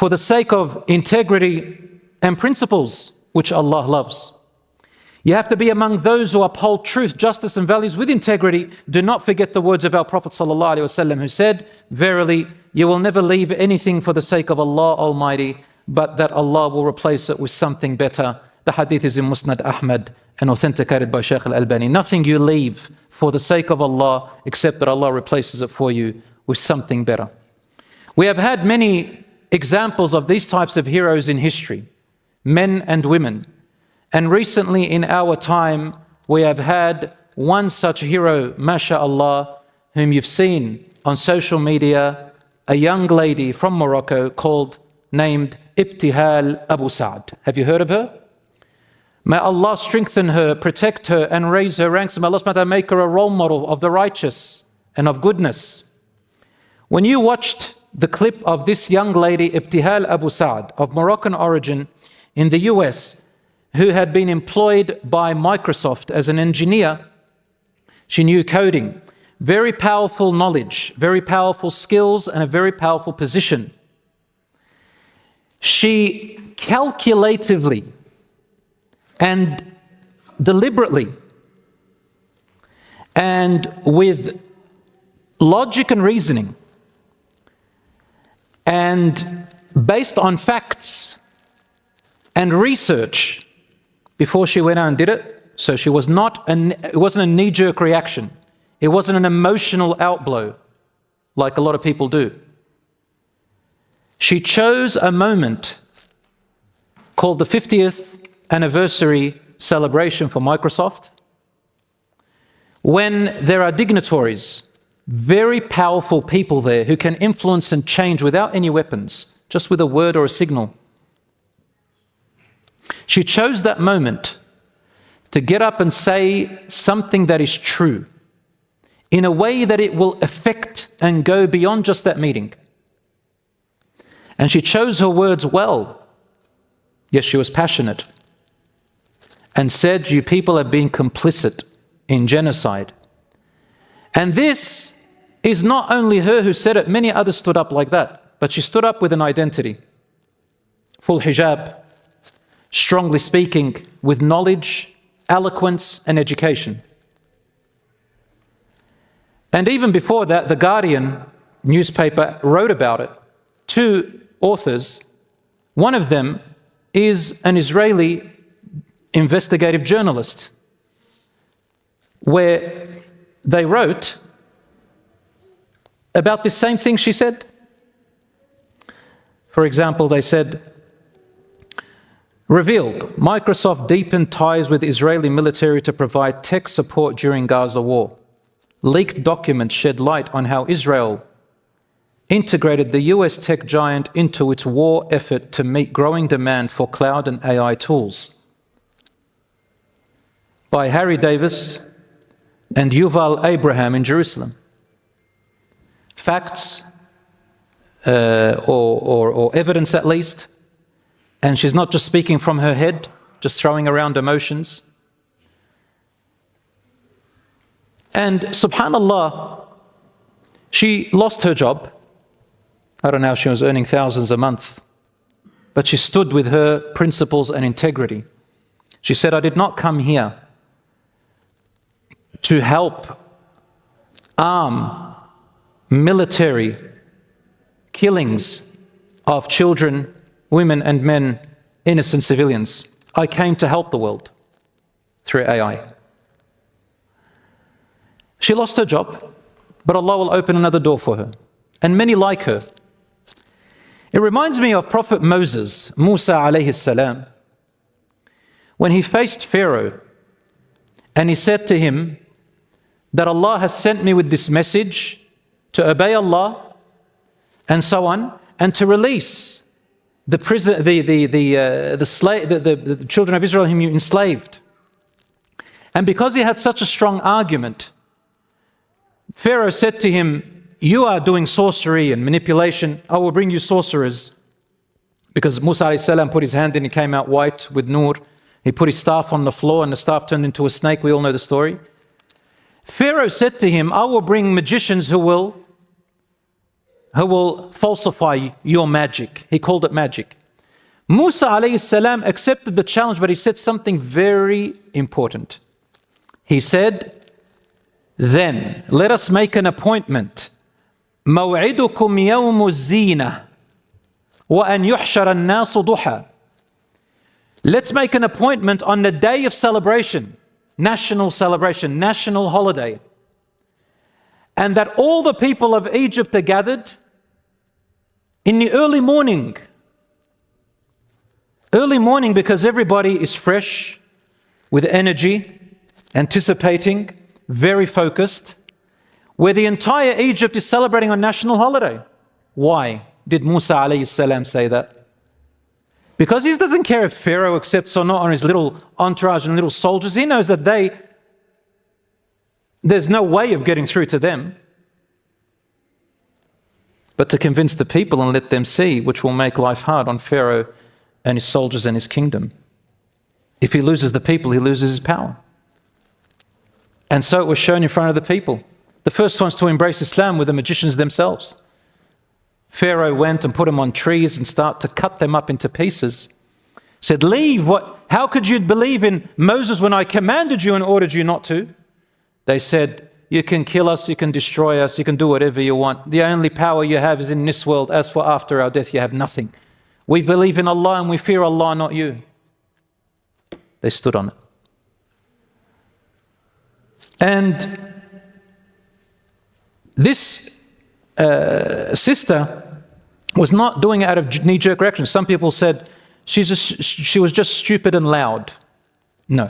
for the sake of integrity and principles which Allah loves. You have to be among those who uphold truth, justice and values with integrity. Do not forget the words of our Prophet ﷺ who said, verily, you will never leave anything for the sake of Allah Almighty, but that Allah will replace it with something better. The hadith is in Musnad Ahmad and authenticated by Sheikh Al-Albani. Nothing you leave for the sake of Allah except that Allah replaces it for you with something better. We have had many examples of these types of heroes in history, men and women. And recently in our time, we have had one such hero, mashallah, whom you've seen on social media, a young lady from Morocco named Ibtihal Abu Saad. Have you heard of her? May Allah strengthen her, protect her, and raise her ranks. May Allah subhanahu wa ta'ala make her a role model of the righteous and of goodness. When you watched the clip of this young lady, Ibtihal Abu Saad, of Moroccan origin in the US, who had been employed by Microsoft as an engineer, she knew coding, very powerful knowledge, very powerful skills, and a very powerful position. She calculatively and deliberately and with logic and reasoning and based on facts and research before she went out and did it. So she was it wasn't a knee-jerk reaction. It wasn't an emotional outblow like a lot of people do. She chose a moment called the 50th anniversary celebration for Microsoft, when there are dignitaries, very powerful people there who can influence and change without any weapons, just with a word or a signal. She chose that moment to get up and say something that is true in a way that it will affect and go beyond just that meeting. And she chose her words well. Yes, she was passionate and said, you people have been complicit in genocide. And this is not only her who said it, many others stood up like that, but she stood up with an identity. Full hijab, strongly speaking, with knowledge, eloquence, and education. And even before that, The Guardian newspaper wrote about it. Two authors, one of them is an Israeli investigative journalist, where they wrote about this same thing she said. For example, they said, revealed, Microsoft deepened ties with Israeli military to provide tech support during Gaza war. Leaked documents shed light on how Israel integrated the US tech giant into its war effort to meet growing demand for cloud and AI tools. By Harry Davis and Yuval Abraham in Jerusalem. Facts, or evidence at least, and she's not just speaking from her head, just throwing around emotions. And subhanallah, she lost her job. I don't know how she was earning thousands a month, but she stood with her principles and integrity. She said, I did not come here to help arm military killings of children, women and men, innocent civilians. I came to help the world through AI. She lost her job, but Allah will open another door for her, and many like her. It reminds me of Prophet Moses, Musa alayhi salam, when he faced Pharaoh and he said to him that Allah has sent me with this message to obey Allah and so on, and to release the children of Israel whom you enslaved. And because he had such a strong argument, Pharaoh said to him, you are doing sorcery and manipulation, I will bring you sorcerers. Because Musa alayhi salam put his hand in, he came out white with nur. He put his staff on the floor and the staff turned into a snake. We all know the story. Pharaoh said to him, I will bring magicians who will who will falsify your magic. He called it magic. Musa alayhi salam accepted the challenge, but he said something very important. He said, then let us make an appointment. موعدكم يوم الزينة وأن يحشر الناس ضحى. Let's make an appointment on the day of celebration, national holiday, and that all the people of Egypt are gathered in the early morning. Early morning because everybody is fresh, with energy, anticipating, very focused, where the entire Egypt is celebrating on national holiday. Why did Musa alayhi salam say that? Because he doesn't care if Pharaoh accepts or not, or his little entourage and little soldiers. He knows that there's no way of getting through to them. But to convince the people and let them see, which will make life hard on Pharaoh and his soldiers and his kingdom. If he loses the people, he loses his power. And so it was shown in front of the people. The first ones to embrace Islam were the magicians themselves. Pharaoh went and put them on trees and started to cut them up into pieces. Said, leave, how could you believe in Moses when I commanded you and ordered you not to? They said, you can kill us, you can destroy us, you can do whatever you want. The only power you have is in this world. As for after our death, you have nothing. We believe in Allah and we fear Allah, not you. They stood on it. And this sister was not doing it out of knee-jerk reaction. Some people said she was just stupid and loud. No.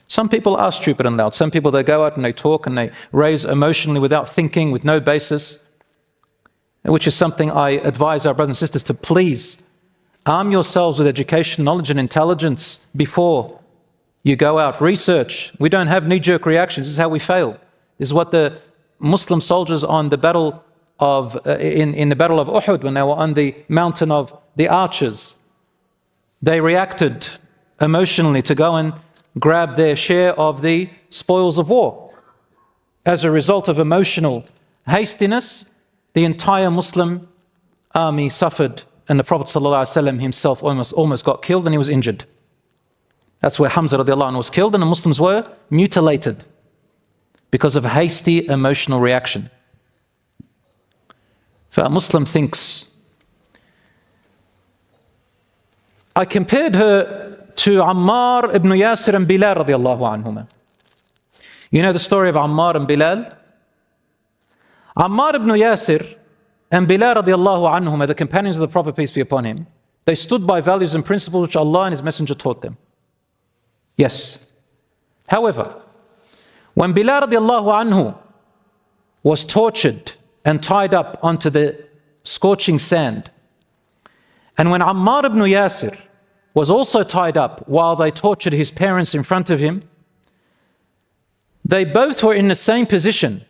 Some people are stupid and loud. Some people, they go out and they talk and they raise emotionally without thinking, with no basis, which is something I advise our brothers and sisters to please arm yourselves with education, knowledge and intelligence before you go out. Research. We don't have knee-jerk reactions. This is how we fail. This is what the Muslim soldiers on the battle of in the battle of Uhud, when they were on the mountain of the archers, they reacted emotionally to go and grab their share of the spoils of war. As a result of emotional hastiness, the entire Muslim army suffered, and the Prophet ﷺ himself almost got killed, and he was injured. That's where Hamza radiallahu anhu was killed, and the Muslims were mutilated because of hasty emotional reaction. So a Muslim thinks, I compared her to Ammar ibn Yasir and Belal radiallahu anhuma. You know the story of Ammar and Belal? Ammar ibn Yasir and Belal radiallahu anhuma, the companions of the Prophet, peace be upon him, they stood by values and principles which Allah and His Messenger taught them. Yes. However, when Belal radiallahu anhu was tortured and tied up onto the scorching sand, and when Ammar ibn Yasir was also tied up while they tortured his parents in front of him, they both were in the same position.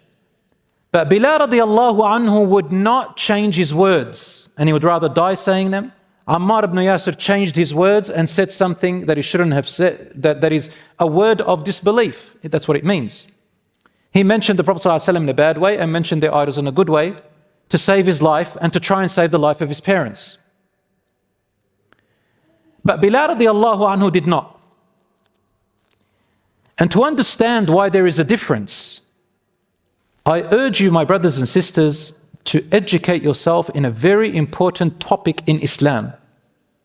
But Belal radiallahu anhu would not change his words, and he would rather die saying them. Ammar ibn Yasir changed his words and said something that he shouldn't have said, that is a word of disbelief. That's what it means. He mentioned the Prophet ﷺ in a bad way and mentioned their idols in a good way to save his life and to try and save the life of his parents. But Belal radiallahu anhu did not. And to understand why there is a difference, I urge you, my brothers and sisters, to educate yourself in a very important topic in Islam,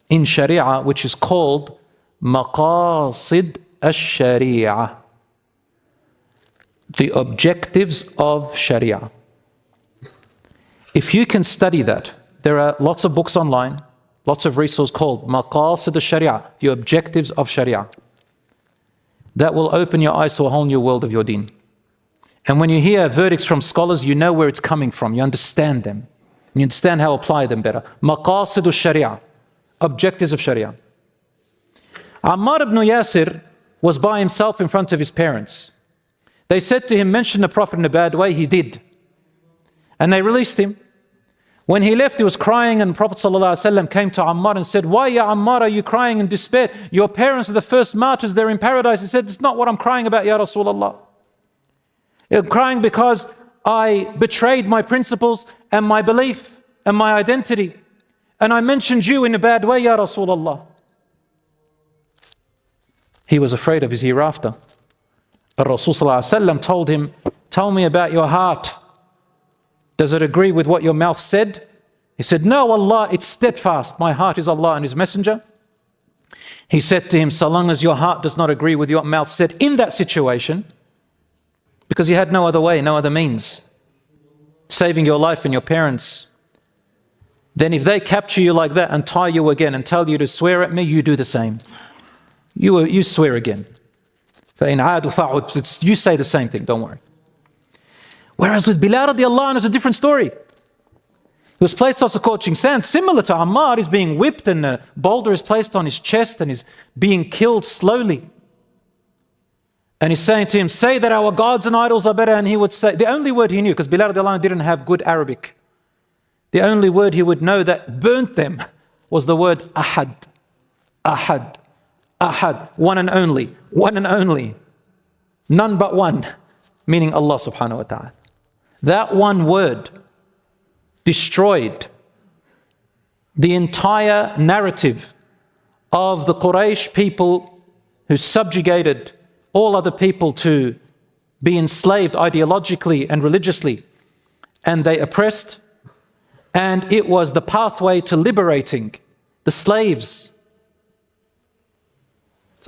in Sharia, which is called Maqasid al-Sharia, the objectives of Sharia. If you can study that, there are lots of books online, lots of resources called Maqasid al-Sharia, the objectives of Sharia. That will open your eyes to a whole new world of your deen. And when you hear verdicts from scholars, you know where it's coming from. You understand them. You understand how to apply them better. Maqasid al-Sharia, objectives of Sharia. Ammar ibn Yasir was by himself in front of his parents. They said to him, mention the Prophet in a bad way. He did. And they released him. When he left, he was crying, and Prophet ﷺ came to Ammar and said, why, ya Ammar, are you crying in despair? Your parents are the first martyrs, they're in paradise. He said, it's not what I'm crying about, ya Rasulullah. I'm crying because I betrayed my principles and my belief and my identity, and I mentioned you in a bad way, Ya Rasulullah. He was afraid of his hereafter. Rasul told him, tell me about your heart. Does it agree with what your mouth said? He said, no, Allah, it's steadfast. My heart is Allah and His Messenger. He said to him, so long as your heart does not agree with what your mouth said in that situation, because you had no other way, no other means, saving your life and your parents, then if they capture you like that and tie you again and tell you to swear at me, you do the same. You swear again. You say the same thing, don't worry. Whereas with Belal radiallahu anhu, it's a different story. He was placed on scorching sand, similar to Ammar. He's being whipped and a boulder is placed on his chest and he's being killed slowly. And he's saying to him, say that our gods and idols are better. And he would say, the only word he knew, because Belal radiallahu anhu didn't have good Arabic, the only word he would know that burnt them was the word Ahad. Ahad. Ahad. One and only. One and only. None but one. Meaning Allah subhanahu wa ta'ala. That one word destroyed the entire narrative of the Quraysh people who subjugated all other people to be enslaved ideologically and religiously, and they oppressed, and it was the pathway to liberating the slaves.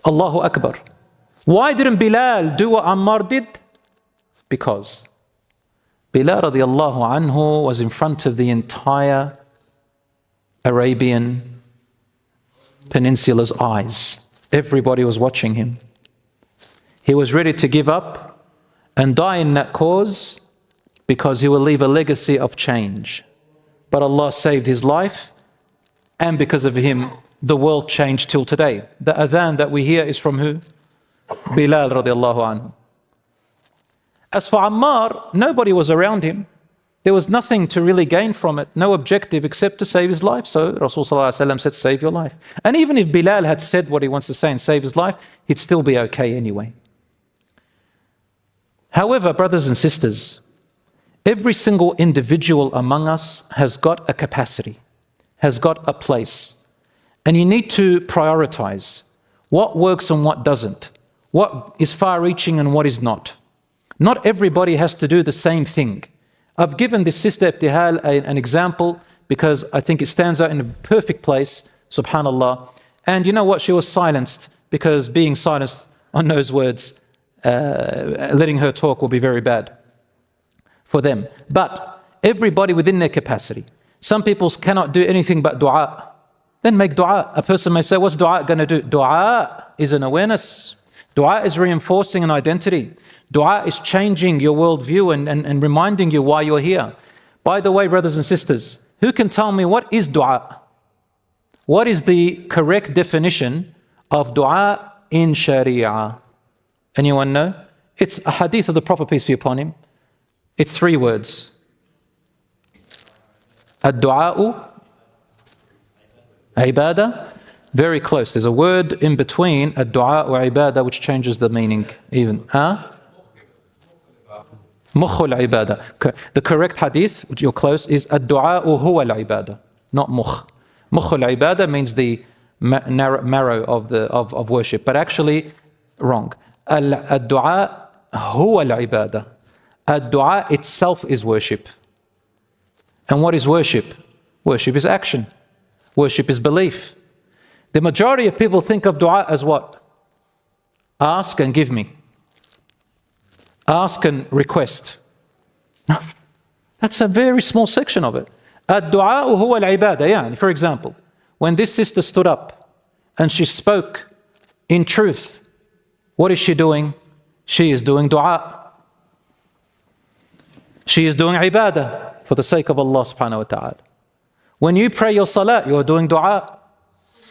Allahu Akbar. Why didn't Belal do what Ammar did? Because Belal radiallahu anhu was in front of the entire Arabian Peninsula's eyes. Everybody was watching him. He was ready to give up and die in that cause because he will leave a legacy of change. But Allah saved his life, and because of him, the world changed till today. The adhan that we hear is from who? Belal radiallahu anhu. As for Ammar, nobody was around him. There was nothing to really gain from it, no objective except to save his life. So Rasulullah said, save your life. And even if Belal had said what he wants to say and save his life, he'd still be okay anyway. However, brothers and sisters, every single individual among us has got a capacity, has got a place. And you need to prioritize what works and what doesn't, what is far-reaching and what is not. Not everybody has to do the same thing. I've given this sister Ibtihal an example because I think it stands out in a perfect place, subhanallah. And you know what? She was silenced because being silenced on those words, letting her talk will be very bad for them. But everybody within their capacity. Some people cannot do anything but dua. Then make dua. A person may say, what's dua going to do? Dua is an awareness. Dua is reinforcing an identity. Dua is changing your worldview and reminding you why you're here. By the way, brothers and sisters, who can tell me what is dua? What is the correct definition of dua in Sharia? Anyone know? It's a hadith of the Prophet, peace be upon him. It's 3 words. Ad-du'a'u ibadah. Very close. There's a word in between ad-du'a or ibadah which changes the meaning even. Mukhul ibadah. The correct hadith, which you're close, is ad-du'a huwa al-ibadah, not mukh. Mukhul ibadah means the marrow of worship, but actually wrong. Ad-du'a huwa al-ibadah. Ad-du'a itself is worship. And what is worship? Worship is action. Worship is belief. The majority of people think of dua as what? Ask and give me. Ask and request. No, that's a very small section of it. Ad-du'a huwa al-ibadah. Yeah, for example, when this sister stood up and she spoke in truth, what is she doing? She is doing dua. She is doing ibadah for the sake of Allah subhanahu wa ta'ala. When you pray your salat, you are doing dua.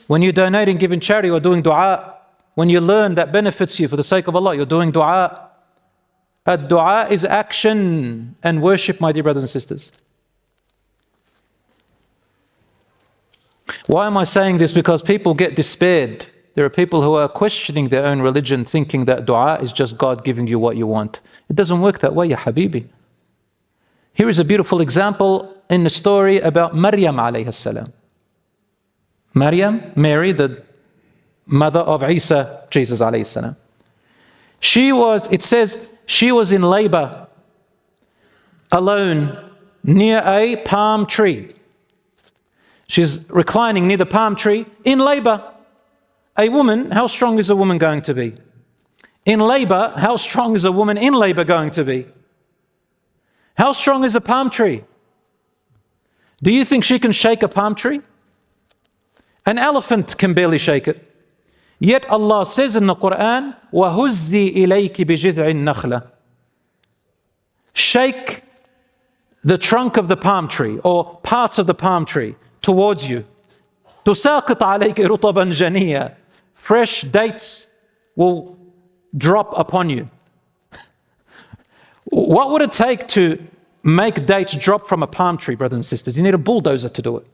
When you donate and give in charity, you are doing dua. When you learn that benefits you for the sake of Allah, you're doing dua. Dua is action and worship, my dear brothers and sisters. Why am I saying this? Because people get despaired. There are people who are questioning their own religion, thinking that dua is just God giving you what you want. It doesn't work that way, ya habibi. Here is a beautiful example in the story about Maryam alayhi salam. Maryam, Mary, the mother of Isa, Jesus alayhi salam. It says, she was in labor, alone, near a palm tree. She's reclining near the palm tree in labor. A woman, how strong is a woman going to be? In labor, how strong is a woman in labor going to be? How strong is a palm tree? Do you think she can shake a palm tree? An elephant can barely shake it. Yet Allah says in the Quran, وَهُزِّي إِلَيْكِ بِجِذْعِ النَّخْلَةِ. Shake the trunk of the palm tree or parts of the palm tree towards you. تُسَاقِطْ عَلَيْكِ رُطَبًا جَنِيًّا. Fresh dates will drop upon you. What would it take to make dates drop from a palm tree, brothers and sisters? You need a bulldozer to do it.